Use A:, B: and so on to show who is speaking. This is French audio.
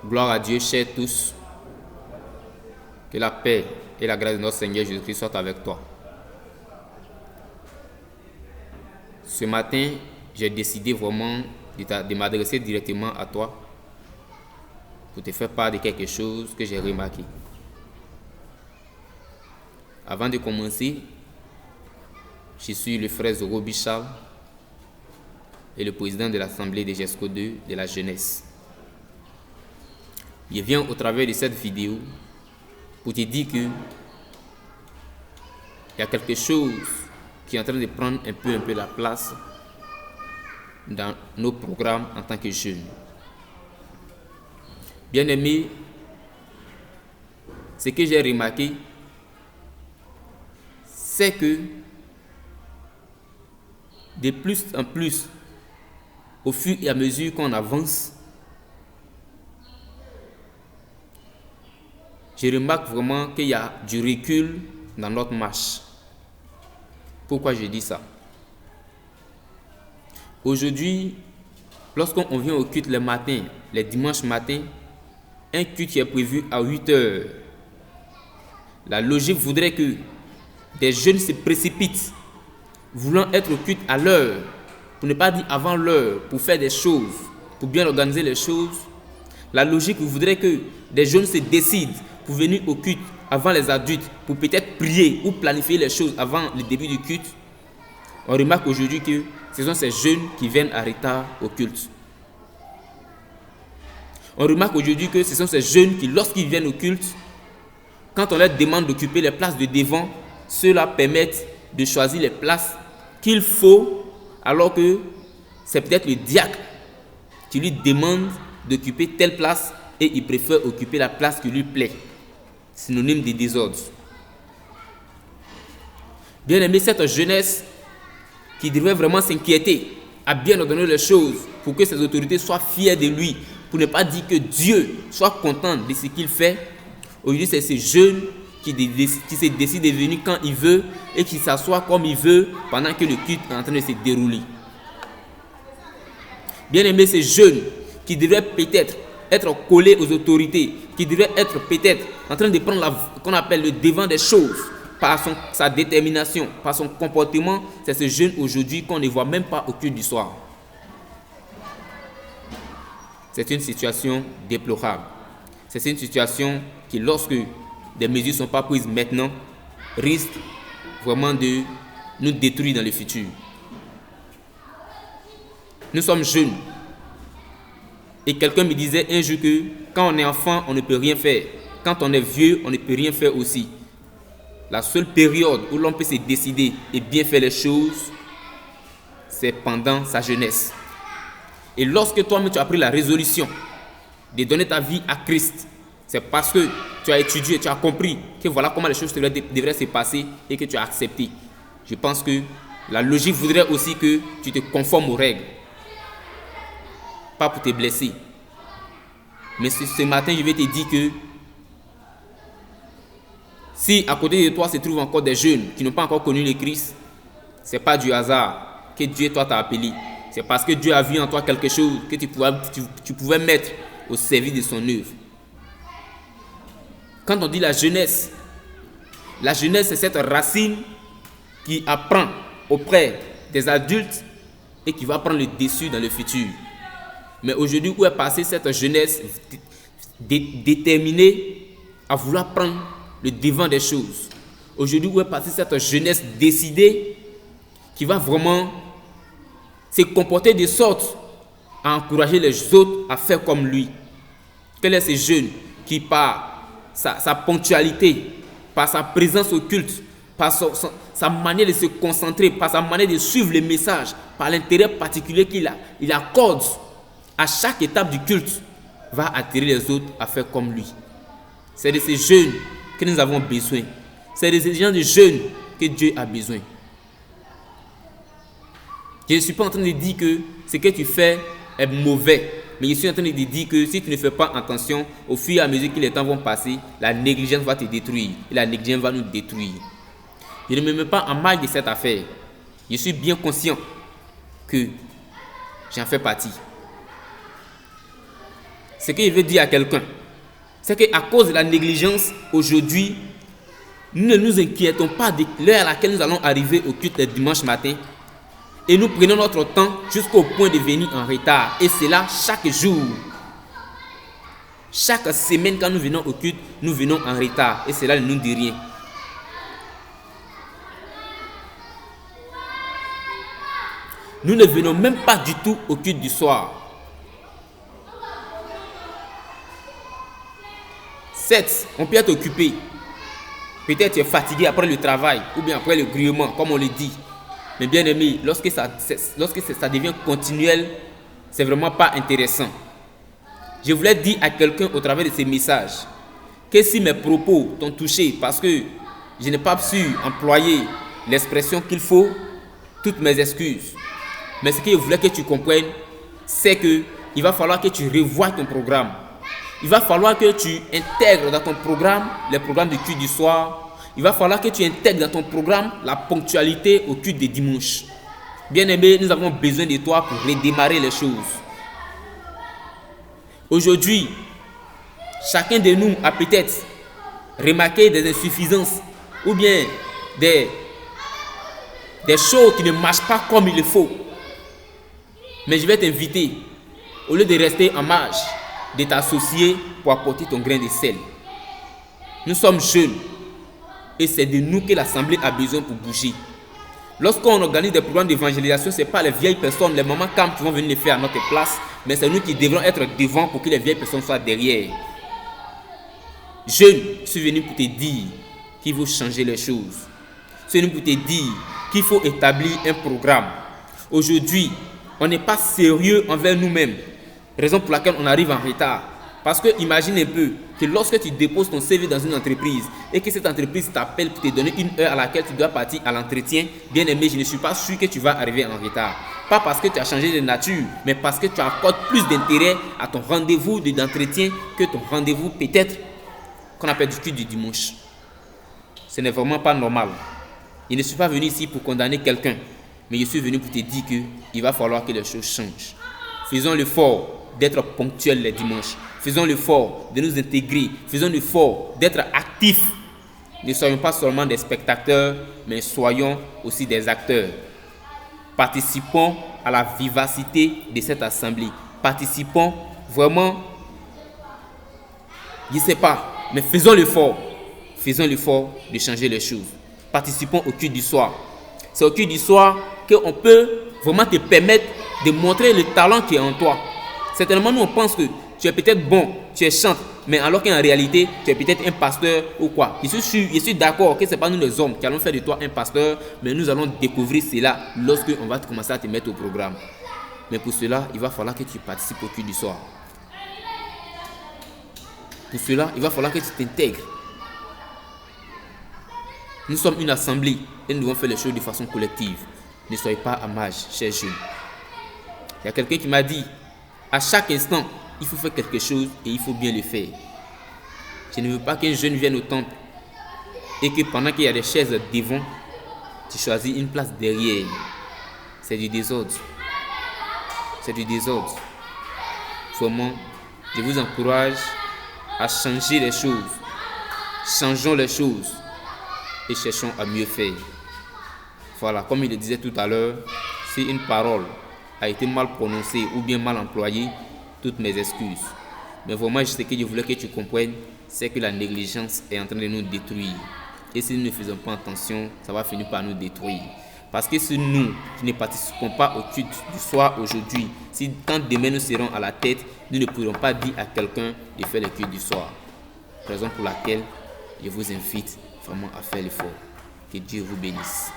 A: Gloire à Dieu, chers tous. Que la paix et la grâce de notre Seigneur Jésus-Christ soient avec toi. Ce matin, j'ai décidé vraiment de m'adresser directement à toi pour te faire part de quelque chose que j'ai remarqué. Avant de commencer, je suis le frère Zoro Bichal et le président de l'Assemblée de GESCO 2 de la jeunesse. Je viens au travers de cette vidéo pour te dire que il y a quelque chose qui est en train de prendre un peu la place dans nos programmes en tant que jeunes. Bien aimé, ce que j'ai remarqué, c'est que de plus en plus, au fur et à mesure qu'on avance, je remarque vraiment qu'il y a du recul dans notre marche. Pourquoi je dis ça? Aujourd'hui, lorsqu'on vient au culte le matin, les dimanches matins, un culte qui est prévu à 8 heures, la logique voudrait que des jeunes se précipitent, voulant être au culte à l'heure, pour ne pas dire avant l'heure, pour faire des choses, pour bien organiser les choses. La logique voudrait que des jeunes se décident pour venir au culte avant les adultes, pour peut-être prier ou planifier les choses avant le début du culte. On remarque aujourd'hui que ce sont ces jeunes qui viennent en retard au culte. On remarque aujourd'hui que ce sont ces jeunes qui, lorsqu'ils viennent au culte, quand on leur demande d'occuper les places de devant, ceux-là permettent de choisir les places qu'il faut, alors que c'est peut-être le diacre qui lui demande d'occuper telle place et il préfère occuper la place qui lui plaît. Synonyme de désordre. Bien aimé, cette jeunesse qui devrait vraiment s'inquiéter à bien ordonner les choses pour que ses autorités soient fières de lui, pour ne pas dire que Dieu soit content de ce qu'il fait. Aujourd'hui, c'est ces jeunes qui se décident de venir quand il veut et qui s'assoient comme il veut pendant que le culte est en train de se dérouler. Bien aimé, ces jeunes qui devraient peut-être être collés aux autorités, qui devraient être peut-être en train de prendre qu'on appelle le devant des choses par sa détermination, par son comportement, c'est ce jeune aujourd'hui qu'on ne voit même pas au culte du soir. C'est une situation déplorable. C'est une situation qui, lorsque des mesures ne sont pas prises maintenant, risque vraiment de nous détruire dans le futur. Nous sommes jeunes. Et quelqu'un me disait un jour que quand on est enfant, on ne peut rien faire. Quand on est vieux, on ne peut rien faire aussi. La seule période où l'on peut se décider et bien faire les choses, c'est pendant sa jeunesse. Et lorsque toi-même tu as pris la résolution de donner ta vie à Christ, c'est parce que tu as étudié, tu as compris que voilà comment les choses devraient se passer et que tu as accepté. Je pense que la logique voudrait aussi que tu te conformes aux règles. Pas pour te blesser. Mais ce matin, je vais te dire que si à côté de toi se trouvent encore des jeunes qui n'ont pas encore connu le Christ, ce n'est pas du hasard que Dieu toi t'a appelé. C'est parce que Dieu a vu en toi quelque chose que tu pouvais mettre au service de son œuvre. Quand on dit la jeunesse c'est cette racine qui apprend auprès des adultes et qui va prendre le dessus dans le futur. Mais aujourd'hui, où est passée cette jeunesse déterminée à vouloir prendre le devant des choses? Aujourd'hui, où est passée cette jeunesse décidée qui va vraiment se comporter de sorte à encourager les autres à faire comme lui? Quel est ce jeune qui, par sa ponctualité, par sa présence au culte, par sa manière de se concentrer, par sa manière de suivre les messages, par l'intérêt particulier il accorde à chaque étape du culte, va attirer les autres à faire comme lui? C'est de ces jeunes que nous avons besoin. C'est de ces gens de jeunes que Dieu a besoin. Je ne suis pas en train de dire que ce que tu fais est mauvais, mais je suis en train de dire que si tu ne fais pas attention, au fur et à mesure que les temps vont passer, la négligence va te détruire et la négligence va nous détruire. Je ne me mets pas en mal de cette affaire. Je suis bien conscient que j'en fais partie. Ce que je veux dire à quelqu'un, c'est qu'à cause de la négligence, aujourd'hui, nous ne nous inquiétons pas de l'heure à laquelle nous allons arriver au culte le dimanche matin. Et nous prenons notre temps jusqu'au point de venir en retard. Et c'est là chaque jour. Chaque semaine, quand nous venons au culte, nous venons en retard. Et cela ne nous dit rien. Nous ne venons même pas du tout au culte du soir. Certes, on peut être occupé. Peut-être tu es fatigué après le travail ou bien après le grouillement, comme on le dit. Mais bien aimé, lorsque ça devient continuel, c'est vraiment pas intéressant. Je voulais dire à quelqu'un au travers de ces messages que si mes propos t'ont touché parce que je n'ai pas su employer l'expression qu'il faut, toutes mes excuses. Mais ce que je voulais que tu comprennes, c'est qu'il va falloir que tu revoies ton programme. Il va falloir que tu intègres dans ton programme les programmes de culte du soir. Il va falloir que tu intègres dans ton programme la ponctualité au culte des dimanches. Bien aimé, nous avons besoin de toi pour redémarrer les choses. Aujourd'hui, chacun de nous a peut-être remarqué des insuffisances ou bien des choses qui ne marchent pas comme il le faut. Mais je vais t'inviter, au lieu de rester en marge, de t'associer pour apporter ton grain de sel. Nous sommes jeunes et c'est de nous que l'Assemblée a besoin pour bouger. Lorsqu'on organise des programmes d'évangélisation, ce n'est pas les vieilles personnes, les mamans camps qui vont venir les faire à notre place, mais c'est nous qui devrons être devant pour que les vieilles personnes soient derrière. Jeune, je suis venu pour te dire qu'il faut changer les choses. Je suis venu pour te dire qu'il faut établir un programme. Aujourd'hui, on n'est pas sérieux envers nous-mêmes. Raison pour laquelle on arrive en retard. Parce que imagine un peu que lorsque tu déposes ton CV dans une entreprise et que cette entreprise t'appelle pour te donner une heure à laquelle tu dois partir à l'entretien, bien aimé, je ne suis pas sûr que tu vas arriver en retard. Pas parce que tu as changé de nature, mais parce que tu accordes plus d'intérêt à ton rendez-vous d'entretien que ton rendez-vous peut-être qu'on appelle du culte du dimanche. Ce n'est vraiment pas normal. Je ne suis pas venu ici pour condamner quelqu'un, mais je suis venu pour te dire qu'il va falloir que les choses changent. Faisons l'effort d'être ponctuels les dimanches. Faisons l'effort de nous intégrer. Faisons l'effort d'être actifs. Ne soyons pas seulement des spectateurs, mais soyons aussi des acteurs. Participons à la vivacité de cette assemblée. Participons vraiment, je ne sais pas, mais faisons l'effort. Faisons l'effort de changer les choses. Participons au culte du soir. C'est au culte du soir qu'on peut vraiment te permettre de montrer le talent qui est en toi. Certainement, nous on pense que tu es peut-être bon, tu es chante, mais alors qu'en réalité, tu es peut-être un pasteur ou quoi. Je suis d'accord que ce n'est pas nous les hommes qui allons faire de toi un pasteur, mais nous allons découvrir cela lorsqu'on va commencer à te mettre au programme. Mais pour cela, il va falloir que tu participes au culte du soir. Pour cela, il va falloir que tu t'intègres. Nous sommes une assemblée et nous devons faire les choses de façon collective. Ne soyez pas à marge, chers jeunes. Il y a quelqu'un qui m'a dit, à chaque instant, il faut faire quelque chose et il faut bien le faire. Je ne veux pas qu'un jeune vienne au temple et que pendant qu'il y a des chaises devant, tu choisis une place derrière. C'est du désordre. C'est du désordre. Vraiment, je vous encourage à changer les choses. Changeons les choses et cherchons à mieux faire. Voilà, comme il le disait tout à l'heure, si une parole a été mal prononcée ou bien mal employée, toutes mes excuses. Mais vraiment, ce que je voulais que tu comprennes, c'est que la négligence est en train de nous détruire. Et si nous ne faisons pas attention, ça va finir par nous détruire. Parce que si nous qui ne participons pas au culte du soir aujourd'hui, si quand demain nous serons à la tête, nous ne pourrons pas dire à quelqu'un de faire le culte du soir. Raison pour laquelle je vous invite vraiment à faire l'effort. Que Dieu vous bénisse.